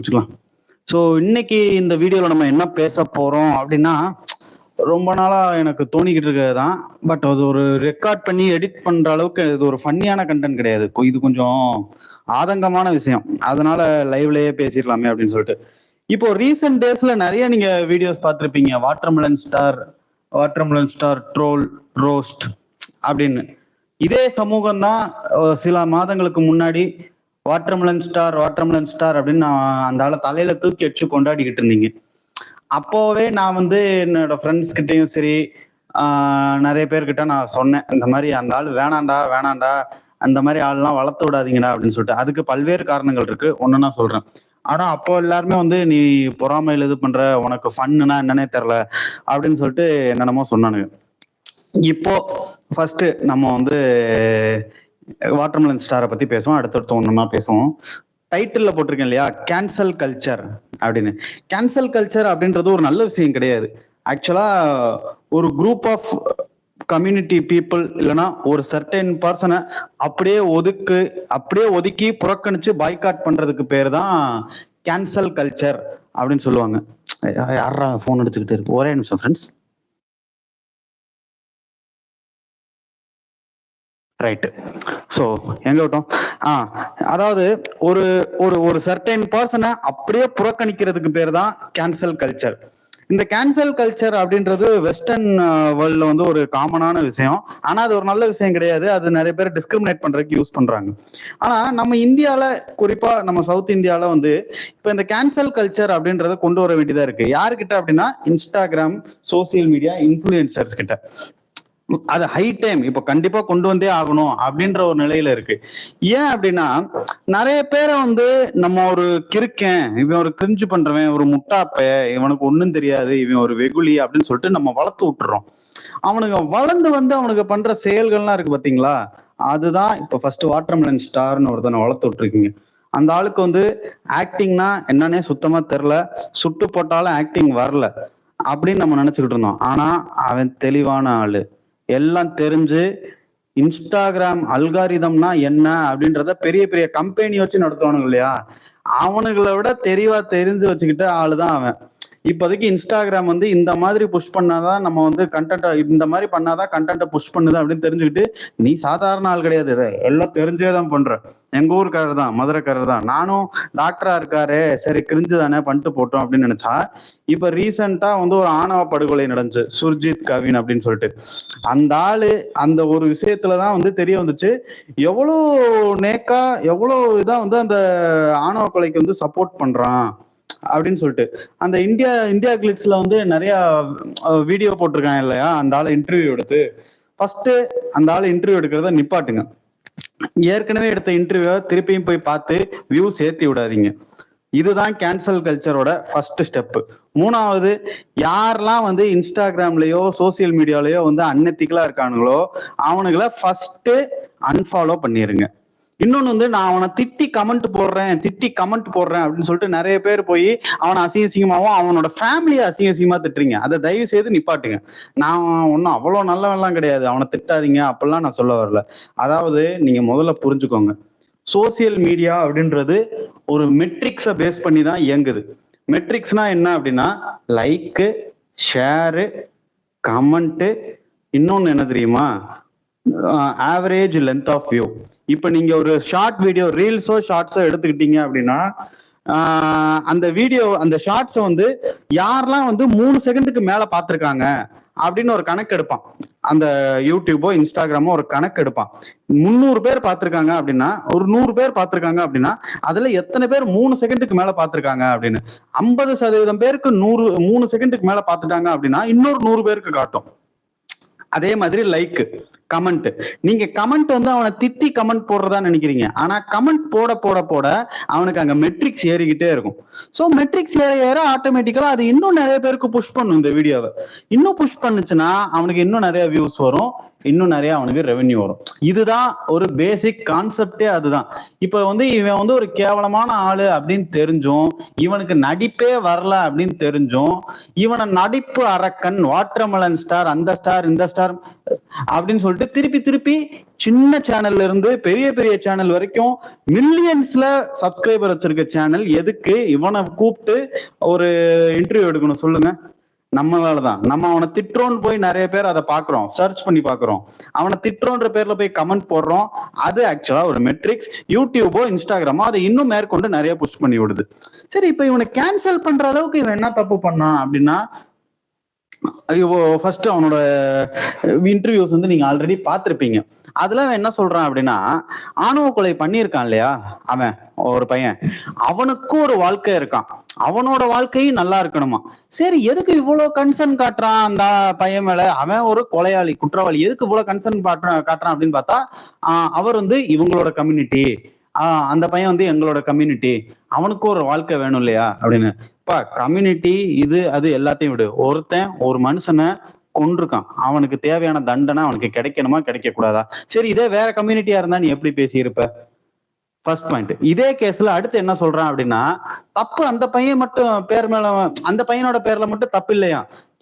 வச்சுக்கலாம். ஸோ இன்னைக்கு இந்த வீடியோவில் நம்ம என்ன பேச போகிறோம் அப்படின்னா, ரொம்ப நாளாக எனக்கு தோணிக்கிட்டு இருக்கிறது தான். பட் அது ஒரு ரெக்கார்ட் பண்ணி எடிட் பண்ணுற அளவுக்கு இது ஒரு ஃபன்னியான கண்டென்ட் கிடையாது. இது கொஞ்சம் ஆதங்கமான விஷயம். அதனால லைவ்லயே பேசிடலாமே அப்படின்னு சொல்லிட்டு. இப்போ ரீசெண்ட் டேஸ்ல நிறைய நீங்க வீடியோஸ் பார்த்துருப்பீங்க. வாட்டர்மெலன் ஸ்டார் ட்ரோல் ரோஸ்ட் அப்படின்னு. இதே சமூகம் தான் சில மாதங்களுக்கு முன்னாடி வாட்டர்மெலன் ஸ்டார் அப்படின்னு நான் அந்த ஆளை தலையில தூக்கி வச்சு கொண்டாடிக்கிட்டு இருந்தீங்க. அப்போவே நான் வந்து என்னோட ஃப்ரெண்ட்ஸ் கிட்டயும் சரி, நிறைய பேர்கிட்ட நான் சொன்னேன், இந்த மாதிரி அந்த ஆள் வேணாண்டா அந்த மாதிரி ஆள்லாம் வளர்த்து விடாதீங்கடா அப்படின்னு சொல்லிட்டு. அதுக்கு பல்வேறு காரணங்கள் இருக்கு, ஒன்னு நான் சொல்றேன். ஆனா அப்போ எல்லாருமே வந்து நீ பொறாமையில இது பண்ற, உனக்கு ஃபன்னுனா என்னன்னே தெரில அப்படின்னு சொல்லிட்டு என்னென்னமோ சொன்னானுங்க. இப்போ ஃபர்ஸ்ட் நம்ம வந்து வாட்டர்மெலன் ஸ்டாரை பத்தி பேசுவோம், அடுத்தடுத்து ஒண்ணுமா பேசுவோம். டைட்டில் போட்டிருக்கேன் இல்லையா, கேன்சல் கல்ச்சர் அப்படின்னு. கேன்சல் கல்ச்சர் அப்படின்றது ஒரு நல்ல விஷயம் கிடையாது. ஆக்சுவலா ஒரு குரூப் ஆஃப் கம்யூனிட்டி பீப்புள் இல்லைன்னா ஒரு சர்டைன் பர்சனை அப்படியே ஒதுக்கி புறக்கணிச்சு பாய்காட் பண்றதுக்கு பேர் தான் கேன்சல் கல்ச்சர் அப்படின்னு சொல்லுவாங்க. யாரா போன் எடுத்துக்கிட்டு இருக்கு, ஒரே நிமிஷம் ஃப்ரெண்ட்ஸ். ரைட்டு. ஸோ எங்க விட்டோம்? அதாவது ஒரு ஒரு ஒரு சர்டைன் பர்சனை அப்படியே புறக்கணிக்கிறதுக்கு பேர் தான் கேன்சல் கல்ச்சர். இந்த கேன்சல் கல்ச்சர் அப்படின்றது வெஸ்டர்ன் வேர்ல்ட்ல வந்து ஒரு காமனான விஷயம். ஆனா அது ஒரு நல்ல விஷயம் கிடையாது. அது நிறைய பேர் டிஸ்கிரிமினேட் பண்றதுக்கு யூஸ் பண்றாங்க. ஆனா நம்ம இந்தியால, குறிப்பா நம்ம சவுத் இந்தியால வந்து இப்ப இந்த கேன்சல் கல்ச்சர் அப்படின்றத கொண்டு வர வேண்டியதா இருக்கு. யாருக்கிட்ட அப்படின்னா, இன்ஸ்டாகிராம், சோசியல் மீடியா இன்ஃபுளுசர்ஸ் கிட்ட. அது ஹை டைம், இப்ப கண்டிப்பா கொண்டு வந்தே ஆகணும் அப்படின்ற ஒரு நிலையில இருக்கு. ஏன் அப்படின்னா, நிறைய பேரை வந்து நம்ம ஒரு கிறுக்கன், இவன் ஒரு கிரிஞ்சு பண்றவன், ஒரு முட்டாப்ப, இவனுக்கு ஒண்ணும் தெரியாது, இவன் ஒரு வெகுளி அப்படின்னு சொல்லிட்டு நம்ம வளர்த்து விட்டுறோம். அவனுக்கு வளர்ந்து வந்து அவனுக்கு பண்ற செயல்கள்லாம் இருக்கு பாத்தீங்களா, அதுதான் இப்ப ஃபர்ஸ்ட் வாட்டர்மெலன் ஸ்டார்னு ஒருத்தனை வளர்த்து விட்டுருக்கீங்க. அந்த ஆளுக்கு வந்து ஆக்டிங்னா என்னன்னே சுத்தமா தெரில, சுட்டு போட்டாலும் ஆக்டிங் வரல அப்படின்னு நம்ம நினைச்சுக்கிட்டு இருந்தோம். ஆனா அவன் தெளிவான ஆளு, எல்லாம் தெரிஞ்சு இன்ஸ்டாகிராம் அல்காரிதம்னா என்ன அப்படின்றத பெரிய பெரிய கம்பெனி வச்சு நடத்துவானுங்க இல்லையா, அவனுங்களை விட தெளிவா தெரிஞ்சு வச்சுக்கிட்ட ஆளுதான் அவன். இப்போதைக்கு இன்ஸ்டாகிராம் வந்து இந்த மாதிரி புஷ் பண்ணாதான் நம்ம வந்து கண்டென்ட், இந்த மாதிரி பண்ணாதான் கண்டென்ட்டை புஷ் பண்ணுது அப்படின்னு தெரிஞ்சுக்கிட்டு, நீ சாதாரண ஆள் கிடையாது, இதை எல்லாம் தெரிஞ்சே தான் பண்ற. எங்க ஊருக்காரர் தான், மதுரைக்காரர் தான், நானும் டாக்டரா இருக்காரு, சரி கிரிஞ்சு தானே பண்ணிட்டு போட்டோம் அப்படின்னு நினைச்சா, இப்ப ரீசெண்டா வந்து ஒரு ஆணவ படுகொலை நடந்துச்சு, சுர்ஜித் கவின் அப்படின்னு சொல்லிட்டு. அந்த ஆளு அந்த ஒரு விஷயத்துலதான் வந்து தெரிய வந்துச்சு, எவ்வளோ நேக்கா எவ்வளோ இதா வந்து அந்த ஆணவ கொலைக்கு வந்து சப்போர்ட் பண்றான் அப்படின்னு சொல்லிட்டு. அந்த இந்தியா கிளிட்ஸ்ல வந்து நிறைய வீடியோ போட்டிருக்காங்க இல்லையா, அந்த ஆளை இன்டர்வியூ எடுத்து. ஃபர்ஸ்ட் அந்த ஆளை இன்டர்வியூ எடுக்கிறத நிப்பாட்டுங்க. ஏற்கனவே எடுத்த இன்டர்வியூ திருப்பியும் போய் பார்த்து வியூஸ் ஏத்தி விடாதீங்க. இதுதான் கேன்சல் கல்ச்சரோட ஃபர்ஸ்ட் ஸ்டெப். மூணாவது, யாரெல்லாம் வந்து இன்ஸ்டாகிராம்லயோ சோசியல் மீடியாலயோ வந்து அன்எத்திக்கலா இருக்கானுங்களோ அவனுங்களை ஃபர்ஸ்ட் அன்ஃபாலோ பண்ணிருங்க. இன்னொன்னு வந்து, நான் அவனை திட்டி கமெண்ட் போடுறேன் அப்படின்னு சொல்லிட்டு நிறைய பேர் போய் அவனை அசிங்கமாவும் அவனோட ஃபேமிலியை அசிங்கமா திட்டுறீங்க. அதை தயவு செய்து நிப்பாட்டுங்க. நான் ஒன்றும் அவ்வளோ நல்லவெல்லாம் கிடையாது, அவனை திட்டாதீங்க அப்படிலாம் நான் சொல்ல வரல. அதாவது நீங்க முதல்ல புரிஞ்சுக்கோங்க, சோசியல் மீடியா அப்படின்றது ஒரு மெட்ரிக்ஸை பேஸ் பண்ணி தான் இயங்குது. மெட்ரிக்ஸ்னா என்ன அப்படின்னா, லைக்கு, ஷேரு, கமெண்ட்டு, இன்னொன்னு என்ன தெரியுமா, ஆவரேஜ் லென்த் ஆஃப் வியூ. இப்ப நீங்க ஒரு ஷார்ட் வீடியோ, ரீல்ஸோ ஷார்ட்ஸோ எடுத்துக்கிட்டீங்க அப்படின்னா, அந்த வீடியோ, அந்த ஷார்ட்ஸை வந்து யாரெல்லாம் வந்து 3 செகண்டுக்கு மேல பார்த்துருக்காங்க அப்படின்னு ஒரு கணக்கு எடுப்பான். அந்த யூடியூபோ இன்ஸ்டாகிராமோ ஒரு கணக்கு எடுப்பான். 300 பேர் பார்த்துருக்காங்க அப்படின்னா, ஒரு 100 பேர் பார்த்துருக்காங்க அப்படின்னா, அதுல எத்தனை பேர் 3 செகண்டுக்கு மேல பார்த்துருக்காங்க அப்படின்னு 50% பேருக்கு 3 செகண்டுக்கு மேல பார்த்துட்டாங்க அப்படின்னா இன்னொரு 100 பேருக்கு காட்டும். அதே மாதிரி லைக், கமெண்ட். நீங்க கமெண்ட் வந்து அவனை திட்டி கமெண்ட் போடுறதா நினைக்கிறீங்க. ஆனா கமெண்ட் போட போட போட அவனுக்கு அங்க மெட்ரிக்ஸ் ஏறிக்கிட்டே இருக்கும். ஸோ மெட்ரிக்ஸ் ஏற ஆட்டோமேட்டிக்கலா அது இன்னும் நிறைய பேருக்கு புஷ் பண்ணும். இந்த வீடியோவை இன்னும் புஷ் பண்ணுச்சுன்னா அவனுக்கு இன்னும் நிறைய வியூஸ் வரும், இன்னும் நிறைய அவனுக்கு ரெவென்யூ வரும். இதுதான் ஒரு பேசிக் கான்செப்டே. அதுதான் இப்ப வந்து இவன் வந்து ஒரு கேவலமான ஆளு அப்படின்னு தெரிஞ்சும், இவனுக்கு நடிப்பே வரல அப்படின்னு தெரிஞ்சும், இவனை நடிப்பு அரக்கன், வாட்டர்மெலன் ஸ்டார், அந்த ஸ்டார் இந்த ஸ்டார், அப்படின்னு சொல்லிட்டு திருப்பி திருப்பி சின்ன சேனல்ல இருந்து பெரிய பெரிய சேனல் வரைக்கும் மில்லியன்ஸ்ல சப்ஸ்கிரைபர் வச்சிருக்க சேனல் எதுக்கு இவனை கூப்பிட்டு ஒரு இன்டர்வியூ எடுக்கணும் சொல்லுங்க? நம்மளாலதான். நம்ம அவனை திட்டுறோன்னு போய் நிறைய பேர் அதை பாக்குறோம், சர்ச் பண்ணி பாக்குறோம். அவனை திட்டுறோன்ற பேர்ல போய் கமெண்ட் போடுறோம். அது ஆக்சுவலா ஒரு மெட்ரிக்ஸ். யூடியூபோ இன்ஸ்டாகிராமோ அதை இன்னும் மேற்கொண்டு நிறைய புஷ் பண்ணி விடுது. சரி, இப்ப இவனை கேன்சல் பண்ற அளவுக்கு இவன் என்ன தப்பு பண்ணான் அப்படின்னா, ஃபர்ஸ்ட் அவனோட இன்டர்வியூஸ் வந்து நீங்க ஆல்ரெடி பார்த்திருப்பீங்க. அதுல அவன் என்ன சொல்றான் அப்படின்னா, ஆணவ கொலை பண்ணியிருக்கான் இல்லையா அவன், ஒரு பையன், அவனுக்கும் ஒரு வாழ்க்கை இருக்கான், அவனோட வாழ்க்கையும் நல்லா இருக்கணுமா. சரி, எதுக்கு இவ்வளவு கன்சர்ன் காட்டுறான் அந்த பையன் மேல? அவன் ஒரு கொலையாளி, குற்றவாளி, எதுக்கு இவ்வளவு கன்சர்ன் காட்டுறான் அப்படின்னு பார்த்தா, அவர் வந்து இவங்களோட கம்யூனிட்டி, அந்த பையன் வந்து எங்களோட கம்யூனிட்டி, அவனுக்கும் ஒரு வாழ்க்கை வேணும் இல்லையா அப்படின்னு. கம்யூனிட்டி இது அது எல்லாத்தையும் விடு. ஒருத்தன் ஒரு மனுஷனை கொண்டிருக்கான், அவனுக்கு தேவையான தண்டனை அவனுக்கு கிடைக்கணுமா கிடைக்க கூடாதா? சரி, இதே வேற கம்யூனிட்டியா இருந்தா நீ எப்படி பேசியிருப்ப? First point. இதே கேஸ்ல அடுத்து என்ன சொல்றான் அப்படின்னா, தப்பு அந்த பையன் மட்டும் பேர் மேல, அந்த பையனோட பேர்ல மட்டும் தப்பு இல்லையா,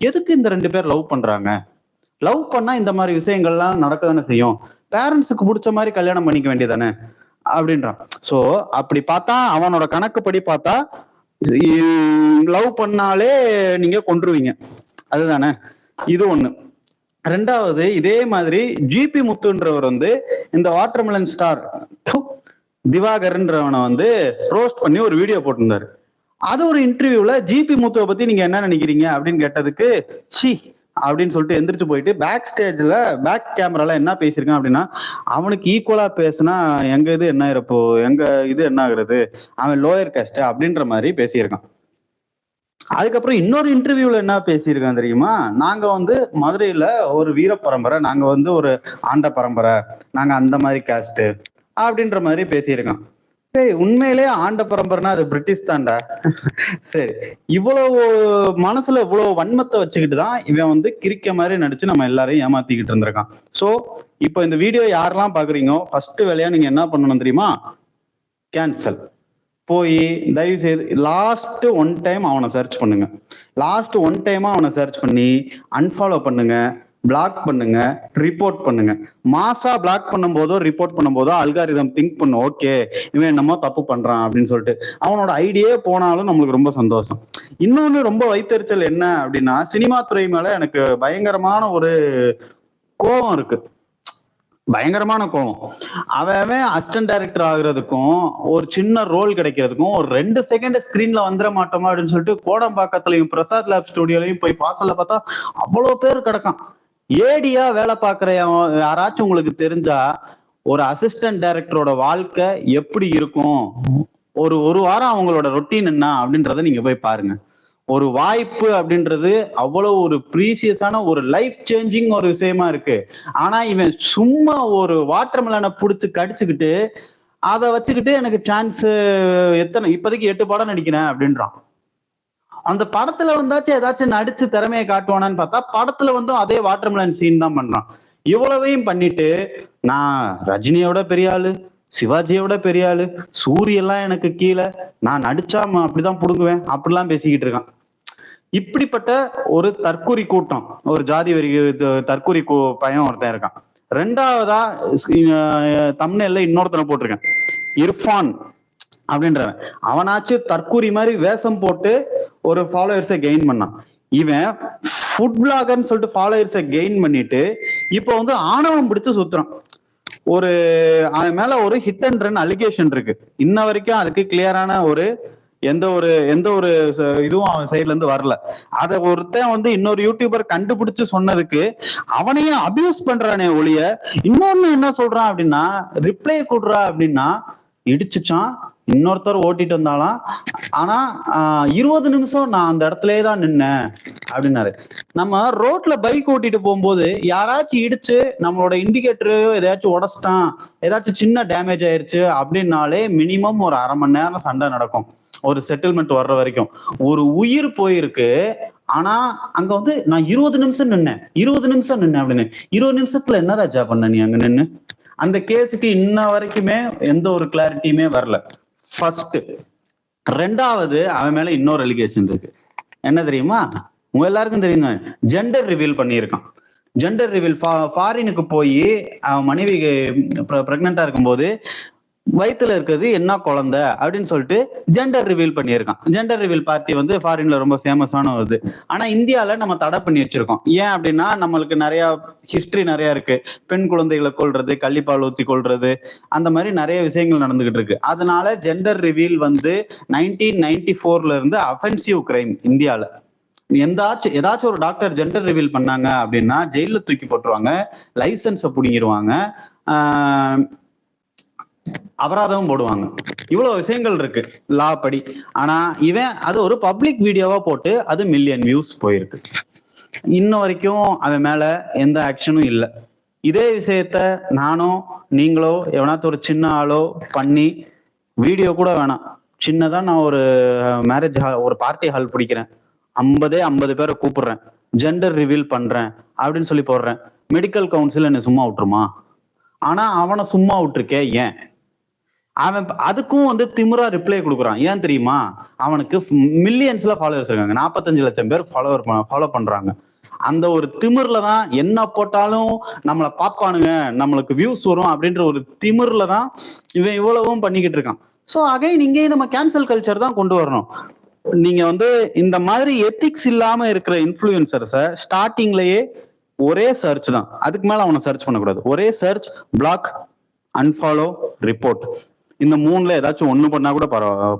எதுக்கு இந்த 2 பேர் லவ் பண்றாங்க? லவ் பண்ணா இந்த மாதிரி விஷயங்கள்லாம் நடக்கதானே செய்யும். பேரண்ட்ஸுக்கு பிடிச்ச மாதிரி கல்யாணம் பண்ணிக்க வேண்டியதானே அப்படின்றான். சோ அப்படி பார்த்தா, அவனோட கணக்குப்படி பார்த்தா, லவ் பண்ணாலே நீங்க கொன்றுவீங்க, அதுதானே? இது ஒண்ணு. ரெண்டாவது, இதே மாதிரி ஜிபி முத்துன்றவர் வந்து இந்த வாட்டர்மெலன் ஸ்டார் திவாகர்ன்றவனை வந்து ரோஸ்ட் பண்ணி ஒரு வீடியோ போட்டிருந்தாரு. அது ஒரு இன்டர்வியூல ஜிபி முத்துவை பத்தி நீங்க என்ன நினைக்கிறீங்க அப்படின்னு கேட்டதுக்கு, சி அப்படின்னு சொல்லிட்டு எந்திரிச்சு போயிட்டு பேக் ஸ்டேஜ்ல பேக் கேமரால என்ன பேசியிருக்கான் அப்படின்னா, அவனுக்கு ஈக்குவலா பேசினா எங்க இது என்ன இருப்போ, எங்க இது என்ன ஆகுறது, அவன் லோயர் காஸ்ட் அப்படின்ற மாதிரி பேசியிருக்கான். அதுக்கப்புறம் இன்னொரு இன்டர்வியூல என்ன பேசியிருக்கான் தெரியுமா, நாங்க வந்து மதுரையில ஒரு வீர பரம்பரை, நாங்க வந்து ஒரு ஆண்ட பரம்பரை, நாங்க அந்த மாதிரி காஸ்ட் அப்படின்ற மாதிரி பேசியிருக்கான். உண்மையிலே ஆண்ட பரம்பரைனா அது பிரிட்டிஷ் தான்டா. சரி, இவ்வளவு மனசுல இவ்வளவு வன்மத்தை வச்சுக்கிட்டு தான் இவன் வந்து கிரிக்க மாதிரி நடிச்சு நம்ம எல்லாரையும் ஏமாத்திக்கிட்டு இருந்திருக்கான். சோ இப்போ இந்த வீடியோ யாரெல்லாம் பாக்குறீங்க, ஃபர்ஸ்ட் வேலையா நீங்க என்ன பண்ணணும் தெரியுமா? கேன்சல். போய் தயவு செய்து லாஸ்ட் 1 டைம் அவனை சர்ச் பண்ணுங்க. லாஸ்ட் 1 டைமா அவனை சர்ச் பண்ணி அன்ஃபாலோ பண்ணுங்க, பிளாக் பண்ணுங்க, ரிப்போர்ட் பண்ணுங்க. மாசா பிளாக் பண்ணும் போதோ ரிப்போர்ட் பண்ணும் போதோ அல்காரிதம் திங்க் பண்ணும், ஓகே இவன் என்னமோ தப்பு பண்றான் அப்படின்னு சொல்லிட்டு. அவனோட ஐடியே போனாலும் நம்மளுக்கு ரொம்ப சந்தோஷம். இன்னொன்னு ரொம்ப வைத்தறிச்சல் என்ன அப்படின்னா, சினிமா துறை மேல எனக்கு பயங்கரமான ஒரு கோபம் இருக்கு, பயங்கரமான கோபம். அவன் அசிஸ்டன்ட் டைரக்டர் ஆகுறதுக்கும் ஒரு சின்ன ரோல் கிடைக்கிறதுக்கும் ஒரு 2 செகண்ட் ஸ்கிரீன்ல வந்துட மாட்டோமா அப்படின்னு சொல்லிட்டு கோடம்பாக்கத்துலயும் பிரசாத் லேப் ஸ்டுடியோலையும் போய் வாசல்ல பார்த்தா அவ்வளவு பேர் கிடக்கான். ஏடியா வேலை பார்க்குற யாராச்சும் உங்களுக்கு தெரிஞ்சா, ஒரு அசிஸ்டன்ட் டைரக்டரோட வாழ்க்கை எப்படி இருக்கும், ஒரு வாரம் அவங்களோட ரொட்டீன் என்ன அப்படின்றத நீங்க போய் பாருங்க. ஒரு வாய்ப்பு அப்படின்றது அவ்வளவு ஒரு ப்ரீசியஸான ஒரு லைஃப் சேஞ்சிங் ஒரு விஷயமா இருக்கு. ஆனா இவன் சும்மா ஒரு வாட்டர்மெலனை புடிச்சு கடிச்சுக்கிட்டு அதை வச்சுக்கிட்டு எனக்கு சான்ஸ் எத்தனை, இப்போதைக்கு 8 படம் நடிக்கிறேன் அப்படின்றான். அந்த படத்துல வந்தாச்சும் ஏதாச்சும் நடிச்சு திறமையை காட்டுவானான்னு பார்த்தா, படத்துல வந்து அதே வாட்டர்மெலன் சீன் தான் பண்றான். இவ்வளவையும் பண்ணிட்டு, நான் ரஜினியோட பெரிய ஆளு, சிவாஜியோட பெரிய ஆளு, சூரியெல்லாம் எனக்கு கீழே, நான் நடிச்சா அப்படிதான் புடுங்குவேன் அப்படிலாம் பேசிக்கிட்டு இருக்கான். இப்படிப்பட்ட ஒரு தற்கூரி கூட்டம், ஒரு ஜாதி வரி தற்கூரி பையன் ஒருத்தன் இருக்கான். ரெண்டாவதா தம்ப்நெயில்ல இன்னொருத்தனை போட்டிருக்கேன், இர்ஃபான் அப்படின்றவன். அவனாச்சு தற்கூரி மாதிரி வேஷம் போட்டு ஒரு ஃபாலோவர்ஸை கெயின் பண்ணான். இவன் ஃபுட் பிளாகர்னு சொல்லிட்டு ஃபாலோவர்ஸை கெயின் பண்ணிட்டு இப்போ வந்து ஆணவம் பிடிச்சு சுத்துறான். ஒரு அவன் மேல ஒரு ஹிட் அண்ட் ரன் அலிகேஷன் இருக்கு. இன்ன வரைக்கும் அதுக்கு கிளியரான ஒரு எந்த ஒரு இதுவும் அவன் சைட்ல இருந்து வரல. அத ஒருத்தன் வந்து இன்னொரு யூடியூபர் கண்டுபிடிச்சு சொன்னதுக்கு அவனையும் அபியூஸ் பண்றானே ஒழிய, இன்னொன்னு என்ன சொல்றான் அப்படின்னா, ரிப்ளை கொடுறா அப்படின்னா இடிச்சுச்சான், இன்னொருத்தர் ஓட்டிட்டு வந்தாலாம், ஆனா 20 நிமிஷம் நான் அந்த இடத்துலயே தான் நின்னேன் அப்படின்னாரு. நம்ம ரோட்ல பைக் ஓட்டிட்டு போகும்போது யாராச்சும் இடிச்சு நம்மளோட இண்டிகேட்டரு எதாச்சும் உடச்சிட்டான், ஏதாச்சும் சின்ன டேமேஜ் ஆயிருச்சு அப்படின்னாலே மினிமம் ஒரு 1/2 மணி நேரம் சண்டை நடக்கும், ஒரு செட்டில்மெண்ட் வர்ற வரைக்கும். ஒரு உயிர் போயிருக்கு, ஆனா அங்க வந்து நான் 20 நிமிஷம் நின்னேன் அப்படின்னு. 20 நிமிஷத்துல என்ன ராஜா பண்ண நீ அங்க நின்னு? அந்த கேஸுக்கு இன்ன வரைக்குமே எந்த ஒரு கிளாரிட்டியுமே வரல. ஃபர்ஸ்ட். ரெண்டாவது, அவன் மேல இன்னொரு அலிகேஷன் இருக்கு. என்ன தெரியுமா? உங்க எல்லாருக்கும் தெரியுங்க, ஜெண்டர் ரிவீல் பண்ணியிருக்கான். ஜெண்டர் ரிவீல் ஃபாரினுக்கு போய் மனைவி பிரெக்னெண்டா இருக்கும்போது வயிற்றுல இருக்கிறது என்ன குழந்தை அப்படின்னு சொல்லிட்டு ஜெண்டர் ரிவீல் பண்ணியிருக்கான். ஜெண்டர் ரிவீல் பார்ட்டி வந்து ஃபாரின்ல ரொம்ப ஃபேமஸான வருது. ஆனா இந்தியாவில நம்ம தடை பண்ணி வச்சிருக்கோம். ஏன் அப்படின்னா நம்மளுக்கு நிறைய ஹிஸ்டரி நிறைய இருக்கு. பெண் குழந்தைகளை கொல்றது, கள்ளிப்பால் ஊத்தி கொள்றது, அந்த மாதிரி நிறைய விஷயங்கள் நடந்துகிட்டு இருக்கு. அதனால ஜெண்டர் ரிவீல் வந்து 1994 இருந்து அஃபென்சிவ் கிரைம் இந்தியால. ஏதாச்சும் ஒரு டாக்டர் ஜெண்டர் ரிவீல் பண்ணாங்க அப்படின்னா ஜெயில தூக்கி போட்டுருவாங்க, லைசன்ஸை பிடிங்கிருவாங்க, அபராதமும் போடுவாங்க. இவ்வளவு விஷயங்கள் இருக்கு லா படி. ஆனா இவன் அது ஒரு பப்ளிக் வீடியோவா போட்டு அது மில்லியன் வியூஸ் போயிருக்கு. இன்ன வரைக்கும் அவன் மேல எந்த ஆக்ஷனும் இல்லை. இதே விஷயத்த நானோ நீங்களோ எவனாத்த ஒரு சின்ன ஆளோ பண்ணி வீடியோ கூட வேணாம், சின்னதா நான் ஒரு மேரேஜ் ஹால், ஒரு பார்ட்டி ஹால் பிடிக்கிறேன், 50 பேரை கூப்பிடுறேன், ஜெண்டர் ரிவீல் பண்றேன் அப்படின்னு சொல்லி போடுறேன், மெடிக்கல் கவுன்சில் என்ன சும்மா விட்டுருமா? ஆனா அவனை சும்மா விட்டுருக்கே ஏன்? அவன் அதுக்கும் வந்து திமிரா ரிப்ளை கொடுக்குறான். ஏன் தெரியுமா? அவனுக்கு மில்லியன்ஸ்ல ஃபாலோவர்ஸ் இருக்காங்க, 45 லட்சம் பேர் ஃபாலோ பண்றாங்க. அந்த ஒரு திமிர்ல தான் என்ன போட்டாலும் நம்மளை பார்ப்பானுங்க, நம்மளுக்கு வியூஸ் வரும் அப்படின்ற ஒரு திமிர்ல தான் இவன் இவ்வளவும் பண்ணிக்கிட்டு இருக்கான். ஸோ அகைன் இங்கேயும் நம்ம கேன்சல் கல்ச்சர் தான் கொண்டு வரணும். நீங்க வந்து இந்த மாதிரி எத்திக்ஸ் இல்லாம இருக்கிற இன்ஃப்ளூயன்சர்ஸை ஸ்டார்டிங்லயே ஒரே சர்ச் தான், அதுக்கு மேல அவனை சர்ச் பண்ணக்கூடாது. ஒரே சர்ச், பிளாக், அன்ஃபாலோ, ரிப்போர்ட். இந்த 3ல ஏதாச்சும் ஒண்ணு பண்ணா கூட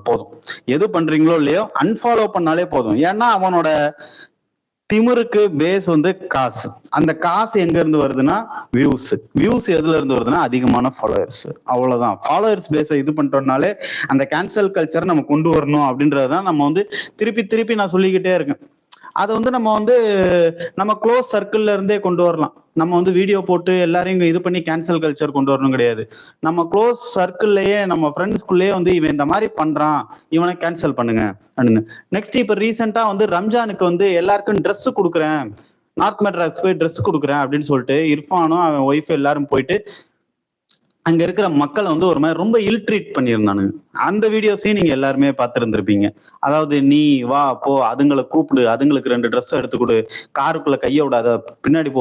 போதும். எது பண்றீங்களோ இல்லையோ அன்ஃபாலோ பண்ணாலே போதும். ஏன்னா அவனோட திமிருக்கு பேஸ் வந்து காசு. அந்த காசு எங்க இருந்து வருதுன்னா வியூஸ். வியூஸ் எதுல இருந்து வருதுன்னா அதிகமான ஃபாலோவர்ஸ். அவ்வளவுதான். ஃபாலோவர்ஸ் பேஸை இது பண்ணிட்டோம்னாலே அந்த கேன்சல் கல்ச்சரை நம்ம கொண்டு வரணும் அப்படின்றதான் நம்ம வந்து திருப்பி திருப்பி நான் சொல்லிக்கிட்டே இருக்கேன். அதை வந்து நம்ம க்ளோஸ் சர்க்கிள்ல இருந்தே கொண்டு வரலாம். நம்ம வந்து வீடியோ போட்டு எல்லாரையும் இது பண்ணி கேன்சல் கல்ச்சர் கொண்டு வரணும் கிடையாது. நம்ம க்ளோஸ் சர்க்கிள்லயே நம்ம ஃப்ரெண்ட்ஸ்குள்ளேயே வந்து இவன் இந்த மாதிரி பண்றான், இவனை கேன்சல் பண்ணுங்க அப்படின்னு. நெக்ஸ்ட் இப்ப ரீசெண்டா வந்து ரம்ஜானுக்கு வந்து எல்லாருக்கும் ட்ரெஸ் கொடுக்குறேன், நார்த் மெட்ராஸ் போய் ட்ரெஸ் கொடுக்குறேன் அப்படின்னு சொல்லிட்டு இர்ஃபானும் அவன் ஒய்ஃப் எல்லாரும் போயிட்டு அங்க இருக்கிற மக்களை வந்து ஒரு மாதிரி ரொம்ப இல் ட்ரீட் பண்ணியிருந்தானுங்க. அந்த வீடியோஸையும் நீங்க எல்லாருமே பார்த்துருந்துருப்பீங்க. அதாவது நீ வா போ, அதுங்களை கூப்பிடு, அதுங்களுக்கு 2 ட்ரெஸ் எடுத்து கொடு, காருக்குள்ள கைய விடாத, பின்னாடி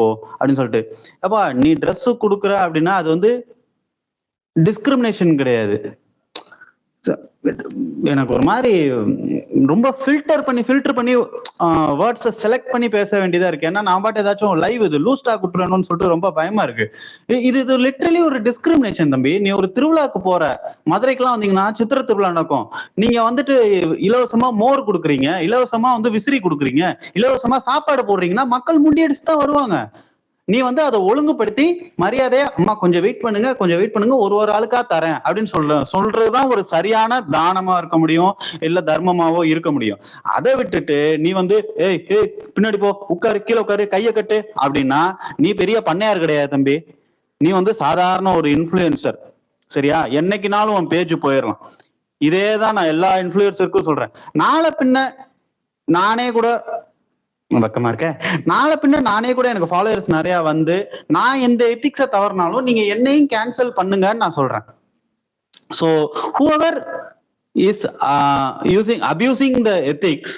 போ அப்படின்னு சொல்லிட்டு. அப்பா நீ ட்ரெஸ் கொடுக்குற அப்படின்னா அது வந்து டிஸ்கிரிமினேஷன் கிடையாது. எனக்கு ஒரு மாதிரி ரொம்ப ஃபில்டர் பண்ணி வேர்ட்ஸை செலக்ட் பண்ணி பேச வேண்டியதா இருக்கு. ஏன்னா நான் பாட்டு ஏதாச்சும் லைவ் இது லூஸ் டாக் விட்டுறணும்னு சொல்லிட்டு ரொம்ப பயமா இருக்கு. இது லிட்டரலி ஒரு டிஸ்கிரிமினேஷன் தம்பி. நீ ஒரு திருவிழாக்கு போற, மதுரைக்கெல்லாம் வந்தீங்கன்னா சித்திரை திருவிழா நடக்கும், நீங்க வந்துட்டு இலவசமா மோர் கொடுக்குறீங்க, இலவசமா வந்து விசிறி கொடுக்குறீங்க, இலவசமா சாப்பாடு போடுறீங்கன்னா மக்கள் முண்டியடிச்சு தான் வருவாங்க. நீ வந்து அதை ஒழுங்குபடுத்தி மரியாதையா அம்மா கொஞ்சம் வெயிட் பண்ணுங்க ஒரு ஆளுக்கா தரேன் அப்படின்னு சொல்றதுதான் ஒரு சரியான தானமா இருக்க முடியும், இல்ல தர்மமாவோ இருக்க முடியும். அதை விட்டுட்டு நீ வந்து ஏய் பின்னாடி போ, உட்காரு, கீழே உட்காரு, கையை கட்டு அப்படின்னா நீ பெரிய பண்ணையார் கிடையாது தம்பி. நீ வந்து சாதாரண ஒரு இன்ஃப்ளூயன்சர். சரியா? என்னைக்குனாலும் உன் பேஜ் போயிடலாம். இதேதான் நான் எல்லா இன்ஃப்ளூயன்சருக்கும் சொல்றேன். நாளை பின்ன நானே கூட பக்கமா இருக்கேன், நாளை பின்ன நானே கூட எனக்கு ஃபாலோவர்ஸ் நிறைய வந்து நான் எந்த எத்திக்ஸை தவறினாலும் நீங்க என்னையும் கேன்சல் பண்ணுங்கன்னு நான் சொல்றேன். So whoever is abusing the ethics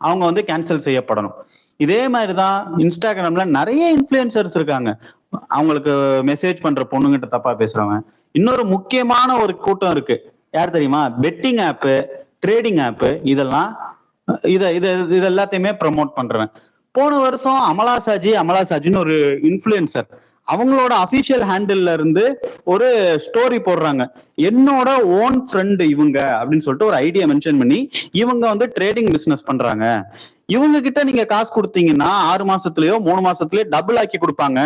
அவங்க வந்து கேன்சல் செய்யப்படணும். இதே மாதிரிதான் இன்ஸ்டாகிராம்ல நிறைய இன்ஃப்ளூயன்சர்ஸ் இருக்காங்க. அவங்களுக்கு மெசேஜ் பண்ற பொண்ணுங்கிட்ட தப்பா பேசுறவங்க. இன்னொரு முக்கியமான ஒரு கூட்டம் இருக்கு, யார் தெரியுமா? பெட்டிங் ஆப்பு, ட்ரேடிங் ஆப்பு, இதெல்லாம் இது எல்லாத்தையுமே ப்ரமோட் பண்றேன். போன வருஷம் அமலாசாஜின்னு ஒரு இன்ஃப்ளூயன்சர் அவங்களோட அபிஷியல் ஹேண்டில்ல இருந்து ஒரு ஸ்டோரி போடுறாங்க. என்னோட ஓன் ஃப்ரெண்டு இவங்க அப்படின்னு சொல்லிட்டு ஒரு ஐடியா மென்ஷன் பண்ணி இவங்க வந்து ட்ரேடிங் பிசினஸ் பண்றாங்க, இவங்க கிட்ட நீங்க காசு கொடுத்தீங்கன்னா 6 மாசத்துலயோ 3 மாசத்துலயோ டபுள் ஆக்கி கொடுப்பாங்க,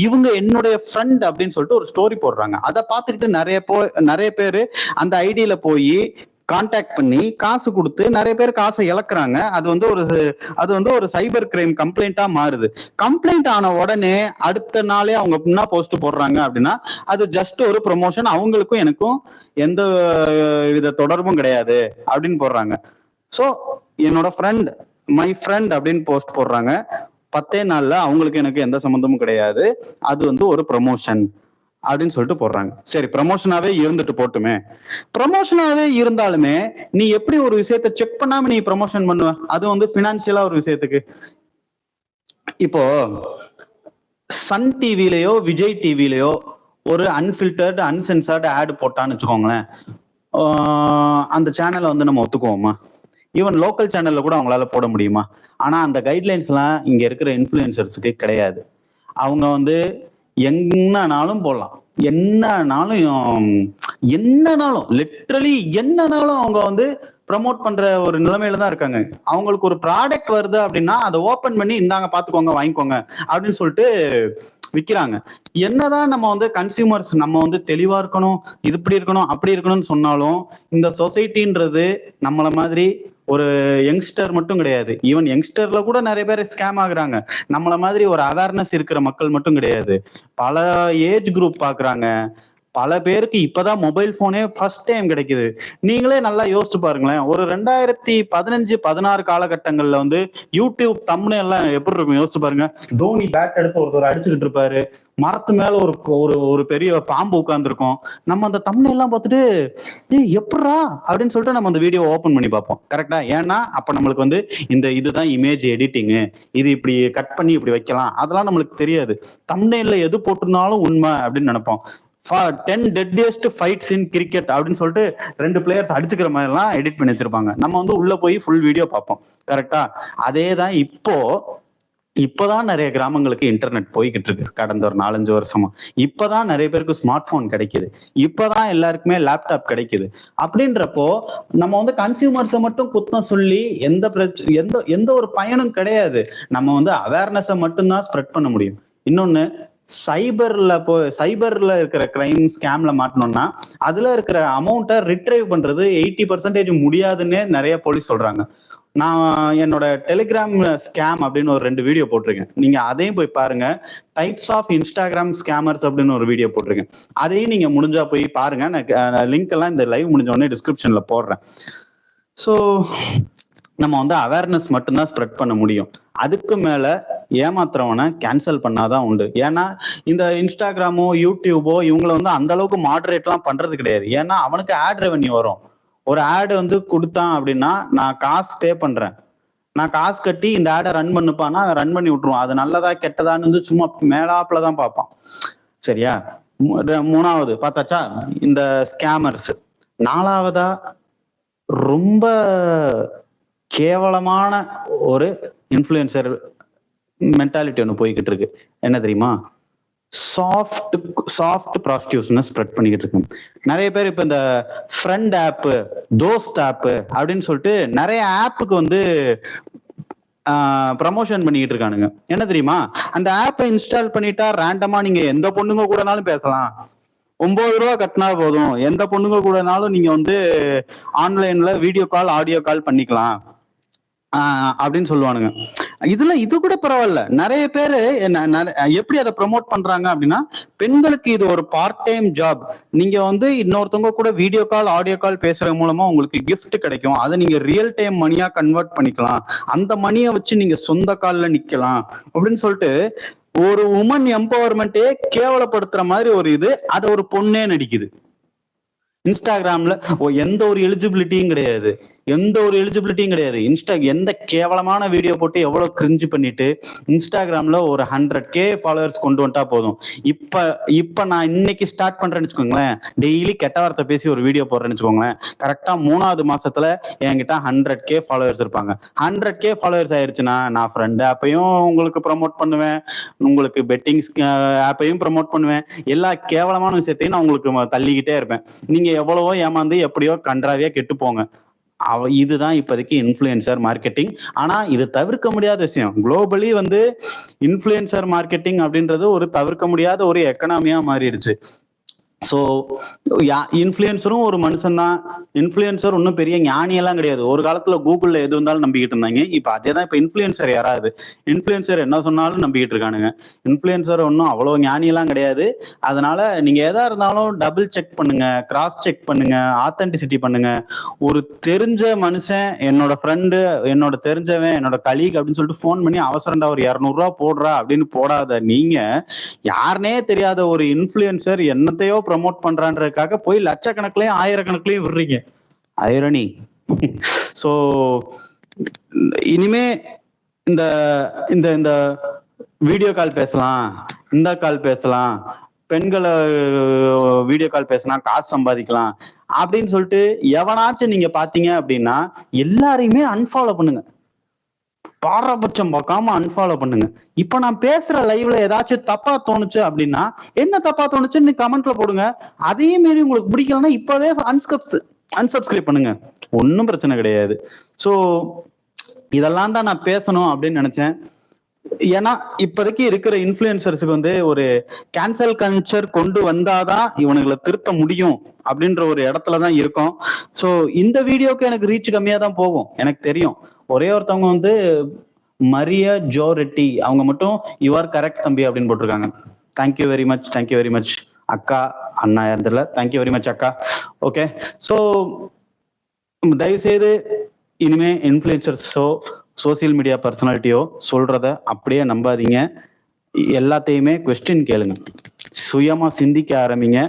இவங்க என்னுடைய ஃப்ரெண்ட் அப்படின்னு சொல்லிட்டு ஒரு ஸ்டோரி போடுறாங்க. அதை பார்த்துக்கிட்டு நிறைய பேரு அந்த ஐடியில போய் கான்டாக்ட் பண்ணி காசு கொடுத்து நிறைய பேர் காசை இழக்கிறாங்க. அது வந்து ஒரு சைபர் கிரைம் கம்ப்ளைண்டா மாறுது. கம்ப்ளைண்ட் ஆன உடனே அடுத்த நாளே அவங்க என்ன போஸ்ட் போடுறாங்க அப்படின்னா அது ஜஸ்ட் ஒரு ப்ரொமோஷன், அவங்களுக்கும் எனக்கும் எந்த வித தொடர்பும் கிடையாது அப்படின்னு போடுறாங்க. ஸோ என்னோட ஃப்ரெண்ட், மை ஃப்ரெண்ட் அப்படின்னு போஸ்ட் போடுறாங்க. 10 நாள்ல அவங்களுக்கு எனக்கு எந்த சம்மந்தமும் கிடையாது, அது வந்து ஒரு ப்ரொமோஷன் அப்படின்னு சொல்லிட்டு போடுறாங்க. சரி, ப்ரமோஷனாவே இருந்துட்டு போட்டுமே. ப்ரமோஷனாவே இருந்தாலுமே நீ எப்படி ஒரு விஷயத்த செக் பண்ணாம நீ ப்ரமோஷன் பண்ணுவ? அது வந்து பினான்சியலா ஒரு விஷயத்துக்கு. இப்போ சன் டிவிலயோ விஜய் டிவிலயோ ஒரு அன்ஃபில்டர்டு அன்சென்சார்டு ஆட் போட்டான்னு வச்சுக்கோங்களேன், அந்த சேனலை வந்து நம்ம ஒத்துக்குவோமா? ஈவன் லோக்கல் சேனல்ல கூட அவங்களால போட முடியுமா? ஆனா அந்த கைட்லைன்ஸ்லாம் இங்க இருக்கிற இன்ஃப்ளூயன்சர்ஸுக்கு கிடையாது. அவங்க வந்து என்னனாலும் போடலாம், என்னனாலும் லிட்ரலி என்னனாலும் அவங்க வந்து ப்ரமோட் பண்ற ஒரு நிலைமையில தான் இருக்காங்க. அவங்களுக்கு ஒரு ப்ராடக்ட் வருது அப்படின்னா அதை ஓபன் பண்ணி இந்தாங்க பாத்துக்கோங்க வாங்கிக்கோங்க அப்படின்னு சொல்லிட்டு விற்கிறாங்க. என்னதான் நம்ம வந்து கன்சியூமர்ஸ் நம்ம வந்து தெளிவா இருக்கணும், இது இப்படி இருக்கணும் அப்படி இருக்கணும்னு சொன்னாலும் இந்த சொசைட்டின்றது நம்மள மாதிரி ஒரு யங்ஸ்டர் மட்டும் கிடையாது. ஈவன் யங்ஸ்டர்ல கூட நிறைய பேர் ஸ்கேம் ஆகுறாங்க. நம்மள மாதிரி ஒரு அவேர்னஸ் இருக்கிற மக்கள் மட்டும் கிடையாது, பல ஏஜ் குரூப் பாக்குறாங்க. பல பேருக்கு இப்பதான் மொபைல் போனே ஃபர்ஸ்ட் டைம் கிடைக்குது. நீங்களே நல்லா யோசிச்சு பாருங்களேன், ஒரு 2015-16 காலகட்டங்கள்ல வந்து யூடியூப் தம்ப்நெயில் எல்லாம் எப்படி இருக்கும் யோசிச்சு பாருங்க. தோனி பேட் எடுத்து ஒருத்தர் அடிச்சுக்கிட்டு இருப்பாரு, மரத்து மேல ஒரு ஒரு ஒரு பெரிய பாம்பு உட்கார்ந்துருக்கும். நம்ம அந்த தம்ப்நெயில் எல்லாம் பார்த்துட்டு எப்படா அப்படின்னு சொல்லிட்டு நம்ம அந்த வீடியோ ஓபன் பண்ணி பார்ப்போம். கரெக்டா? ஏன்னா அப்ப நம்மளுக்கு வந்து இதுதான் இமேஜ் எடிட்டிங்கு, இது இப்படி கட் பண்ணி இப்படி வைக்கலாம், அதெல்லாம் நம்மளுக்கு தெரியாது. தம்ப்நெயில்ல எது போட்டிருந்தாலும் உண்மை அப்படின்னு நினைப்போம். 10 deadliest fights in cricket அப்படின்னு சொல்லிட்டு 2 பிளேயர்ஸ் அடிச்சுக்கிற மாதிரி எல்லாம் எடிட் பண்ணி வச்சிருப்பாங்க. நம்ம வந்து உள்ள போய் ஃபுல் வீடியோ பார்ப்போம். கரெக்டா? அதே தான் இப்போதான் நிறைய கிராமங்களுக்கு இன்டர்நெட் போய்கிட்டு இருக்கு. கடந்த ஒரு 4-5 வருஷமா இப்பதான் நிறைய பேருக்கு ஸ்மார்ட் போன் கிடைக்குது, இப்பதான் எல்லாருக்குமே லேப்டாப் கிடைக்குது. அப்படின்றப்போ நம்ம வந்து கன்சியூமர்ஸை மட்டும் குத்தம் சொல்லி எந்த ஒரு பயனும் கிடையாது. நம்ம வந்து அவேர்னஸை மட்டும்தான் ஸ்ப்ரெட் பண்ண முடியும். இன்னொன்னு, சைபர்ல இருக்கிற கிரைம் ஸ்கேம்ல மாட்டணும்னா அதுல இருக்கிற அமௌண்ட்டை ரிட்ரைவ் பண்றது 80% முடியாதுன்னு நிறைய போலீஸ் சொல்றாங்க. நான் என்னோட டெலிகிராம் ஸ்கேம் அப்படின்னு ஒரு 2 வீடியோ போட்டிருக்கேன், நீங்க அதையும் போய் பாருங்க. டைப்ஸ் ஆஃப் இன்ஸ்டாகிராம் ஸ்கேமர்ஸ் அப்படின்னு ஒரு வீடியோ போட்டிருக்கேன், அதையும் நீங்க முடிஞ்சா போய் பாருங்க. நான் லிங்க் எல்லாம் இந்த லைவ் முடிஞ்ச உடனே டிஸ்கிரிப்ஷன்ல போடுறேன். ஸோ நம்ம வந்து அவேர்னஸ் மட்டும்தான் ஸ்ப்ரெட் பண்ண முடியும். அதுக்கு மேல ஏமாத்துறவனை கேன்சல் பண்ணாதான் உண்டு. ஏன்னா இந்த இன்ஸ்டாகிராமோ யூடியூபோ இவங்களை வந்து அந்த அளவுக்கு மாடரேட்லாம் பண்றது கிடையாது. ஏன்னா அவனுக்கு ஆட் ரெவன்யூ வரும். ஒரு ஆடு வந்து கொடுத்தான் அப்படின்னா நான் காசு பே பண்றேன், நான் காசு கட்டி இந்த ஆடை ரன் பண்ணுப்பான்னா ரன் பண்ணி விட்டுருவான். அது நல்லதா கெட்டதான்னு வந்து சும்மா மேலாப்புல தான் பார்ப்பான். சரியா? 3வது பார்த்தாச்சா இந்த ஸ்கேமர்ஸ். 4வதா ரொம்ப கேவலமான ஒரு இன்ஃப்ளூயன்சர் மென்டாலிட்டி ஒன்று போய்கிட்டு இருக்கு. என்ன தெரியுமா? சாஃப்ட் ப்ராஸ்டியூஷனை ஸ்ப்ரெட் பண்ணிக்கிட்டு இருக்கு. நிறைய பேர் இப்ப இந்த ஃப்ரெண்ட் ஆப், தோஸ்த் ஆப் அப்படின்னு சொல்லிட்டு நிறைய ஆப்புக்கு வந்து ப்ரமோஷன் பண்ணிக்கிட்டு இருக்கானுங்க. என்ன தெரியுமா? அந்த ஆப்பை இன்ஸ்டால் பண்ணிட்டா ரேண்டமா நீங்க எந்த பொண்ணுங்க கூடனாலும் பேசலாம், 9 ரூபா கட்டினா போதும், எந்த பொண்ணுங்க கூடனாலும் நீங்க வந்து ஆன்லைன்ல வீடியோ கால் ஆடியோ கால் பண்ணிக்கலாம் அப்படின்னு சொல்லுவானுங்க. இது கூட பரவாயில்ல. நிறைய பேரு எப்படி அதை ப்ரமோட் பண்றாங்க அப்படின்னா, பெண்களுக்கு இது ஒரு பார்ட் டைம் ஜாப், நீங்க வந்து இன்னொருத்தவங்க கூட வீடியோ கால் ஆடியோ கால் பேசுறது மூலமா உங்களுக்கு கிஃப்ட் கிடைக்கும், அதை நீங்க ரியல் டைம் மணியா கன்வெர்ட் பண்ணிக்கலாம், அந்த மணியை வச்சு நீங்க சொந்த கால்ல நிக்கலாம் அப்படின்னு சொல்லிட்டு ஒரு உமன் எம்பவர்மெண்ட்டே கேவலப்படுத்துற மாதிரி ஒரு அதை ஒரு பொண்ணே நடிக்குது இன்ஸ்டாகிராம்ல. எந்த ஒரு எலிஜிபிலிட்டியும் கிடையாது, எந்த கேவலமான வீடியோ போட்டு எவ்வளவு கிரிஞ்சு பண்ணிட்டு இன்ஸ்டாகிராம்ல ஒரு 100K ஃபாலோவர்ஸ் கொண்டு வந்துட்டா போதும். இப்ப நான் இன்னைக்கு ஸ்டார்ட் பண்றேன்னு வச்சுக்கோங்களேன், டெய்லி கெட்ட வார்த்தை பேசி ஒரு வீடியோ போடுறேன்னு வச்சுக்கோங்களேன், கரெக்டா 3வது மாசத்துல என்கிட்ட 100K ஃபாலோவர்ஸ் இருப்பாங்க. 100K ஃபாலோவர்ஸ் ஆயிடுச்சுன்னா நான் ஃப்ரெண்ட் ஆப்பையும் உங்களுக்கு ப்ரமோட் பண்ணுவேன், உங்களுக்கு பெட்டிங் ஆப்பையும் ப்ரமோட் பண்ணுவேன், எல்லா கேவலமான விஷயத்தையும் நான் உங்களுக்கு தள்ளிக்கிட்டே இருப்பேன். நீங்க எவ்வளவோ ஏமாந்து எப்படியோ கன்றாவியா கெட்டு போங்க. இதுதான் இப்போதைக்கு இன்ஃப்ளூயன்சர் மார்க்கெட்டிங். ஆனா இது தவிர்க்க முடியாத விஷயம். குளோபலி வந்து இன்ஃப்ளூயன்சர் மார்க்கெட்டிங் அப்படின்றது ஒரு தவிர்க்க முடியாத ஒரு எக்கனாமியா மாறிடுச்சு. ஸோ இன்ஃப்ளூயன்சரும் ஒரு மனுஷன் தான். இன்ஃப்ளூயன்சர் ஒன்றும் பெரிய ஞானியெல்லாம் கிடையாது. ஒரு காலத்துல கூகுள்ல எது இருந்தாலும் நம்பிக்கிட்டு இருந்தாங்க, இப்போ அதே தான். இப்போ இன்ஃப்ளூயன்சர் யாராவது இன்ஃப்ளூயன்சர் என்ன சொன்னாலும் நம்பிக்கிட்டு இருக்கானுங்க. இன்ஃப்ளூயன்சர் ஒன்றும் அவ்வளோ ஞானியெல்லாம் கிடையாது. அதனால நீங்க எதா இருந்தாலும் டபுள் செக் பண்ணுங்க, கிராஸ் செக் பண்ணுங்க, ஆத்தென்டிசிட்டி பண்ணுங்க. ஒரு தெரிஞ்ச மனுஷன், என்னோட ஃப்ரெண்டு, என்னோட தெரிஞ்சவன், என்னோட கலீக் அப்படின்னு சொல்லிட்டு ஃபோன் பண்ணி அவசரண்டா ஒரு 200 ரூபா போடுறா அப்படின்னு போடாத. நீங்க யாருனே தெரியாத ஒரு இன்ஃப்ளூயன்சர் என்னத்தையோ ப்ரமோட் பண்றான்றதுக்காக போய் லட்சக்கணக்கிலையும் 1000கணக்கிலையும் விடுறீங்க. ஐரணி. சோ இனிமே இந்த இந்த இந்த வீடியோ கால் பேசலாம், இந்த கால் பேசலாம், பெண்களை வீடியோ கால் பேசினா காசு சம்பாதிக்கலாம் அப்படின்னு சொல்லிட்டு எவனாச்சும் நீங்க பாத்தீங்க அப்படின்னா எல்லாரையுமே அன்ஃபாலோ பண்ணுங்க. பாரபட்சம் பார்க்காம அன்ஃபாலோ பண்ணுங்க. இப்ப நான் பேசுற லைவ்ல ஏதாச்சும் தப்பா தோணுச்சு அப்படின்னா என்ன தப்பா தோணுச்சுன்னு கமெண்ட்ல போடுங்க. அதையும் மீறி உங்களுக்கு பிடிக்கலன்னா இப்பவே அன்சப்ஸ்கிரைப் பண்ணுங்க, ஒன்றும் பிரச்சனை கிடையாது. ஸோ இதெல்லாம் தான் நான் பேசணும் அப்படின்னு நினைச்சேன். ஏன்னா இப்போதைக்கு இருக்கிற இன்ஃபுளுசர்ஸுக்கு வந்து ஒரு கேன்சல் கல்ச்சர் கொண்டு வந்தாதான் இவனுங்களை திருத்த முடியும் அப்படின்ற ஒரு இடத்துல தான் இருக்கும். ஸோ இந்த வீடியோக்கு எனக்கு ரீச் கம்மியா தான் போகும் எனக்கு தெரியும். ஒரே ஒருத்தவங்க வந்து மரிய ஜோ ரெட்டி அவங்க மட்டும் யூஆர் கரெக்ட் தம்பி அப்படின்னு போட்டிருக்காங்க. Thank you very much, thank you very much அக்கா, அண்ணா இருந்தில்ல, தேங்க்யூ வெரி மச் அக்கா. ஓகே, ஸோ தயவுசெய்து இனிமே இன்ஃபுளுசர்ஸோ சோசியல் மீடியா பர்சனாலிட்டியோ சொல்றத அப்படியே நம்பாதீங்க. எல்லாத்தையுமே கொஸ்டின் கேளுங்க, சுயமா சிந்திக்க ஆரம்பிங்க.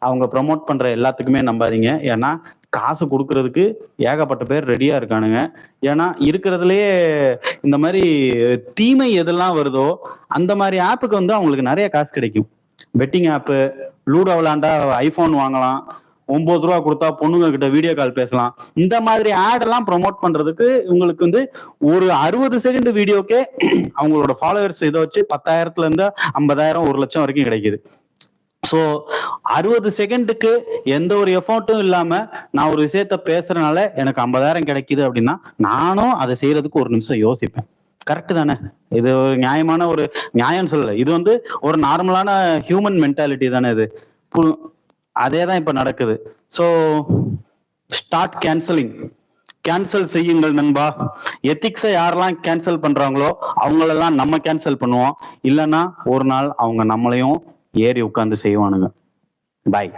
அவங்க ப்ரமோட் பண்ற எல்லாத்துக்குமே நம்பாதீங்க. ஏன்னா காசு கொடுக்கறதுக்கு ஏகப்பட்ட பேர் ரெடியா இருக்கானுங்க. ஏன்னா இருக்கிறதுலயே இந்த மாதிரி தீமை எதெல்லாம் வருதோ அந்த மாதிரி ஆப்புக்கு வந்து அவங்களுக்கு நிறைய காசு கிடைக்கும். பெட்டிங் ஆப்பு, லூடோ விளாண்டா ஐபோன் வாங்கலாம், 9 ரூபா கொடுத்தா பொண்ணுங்க கிட்ட வீடியோ கால் பேசலாம். இந்த மாதிரி ஆட் எல்லாம் ப்ரொமோட் பண்றதுக்கு உங்களுக்கு வந்து ஒரு 60 செகண்ட் வீடியோக்கே அவங்களோட ஃபாலோவர்ஸ் இதை வச்சு 10,000 இருந்து 50,000 1 லட்சம் வரைக்கும் கிடைக்குது. ஸோ 60 செகண்டுக்கு எந்த ஒரு எஃபர்ட்டும் இல்லாம நான் ஒரு விஷயத்த பேசுறதுனால எனக்கு 50,000 கிடைக்குது அப்படின்னா நானும் அதை செய்யறதுக்கு ஒரு நிமிஷம் யோசிப்பேன். கரெக்ட் தானே? இது ஒரு நியாயமான ஒரு நியாயம் சொல்லல, இது வந்து ஒரு நார்மலான ஹியூமன் மென்டாலிட்டி தானே இது. அதே தான் இப்ப நடக்குது. ஸோ ஸ்டார்ட் கேன்சலிங், கேன்சல் செய்யுங்கள் நண்பா. எத்திக்ஸை யாரெல்லாம் கேன்சல் பண்றாங்களோ அவங்களெல்லாம் நம்ம கேன்சல் பண்ணுவோம். இல்லைன்னா ஒரு நாள் அவங்க நம்மளையும் ஏறி உட்கார்ந்து செய்வானுங்க. பாய்.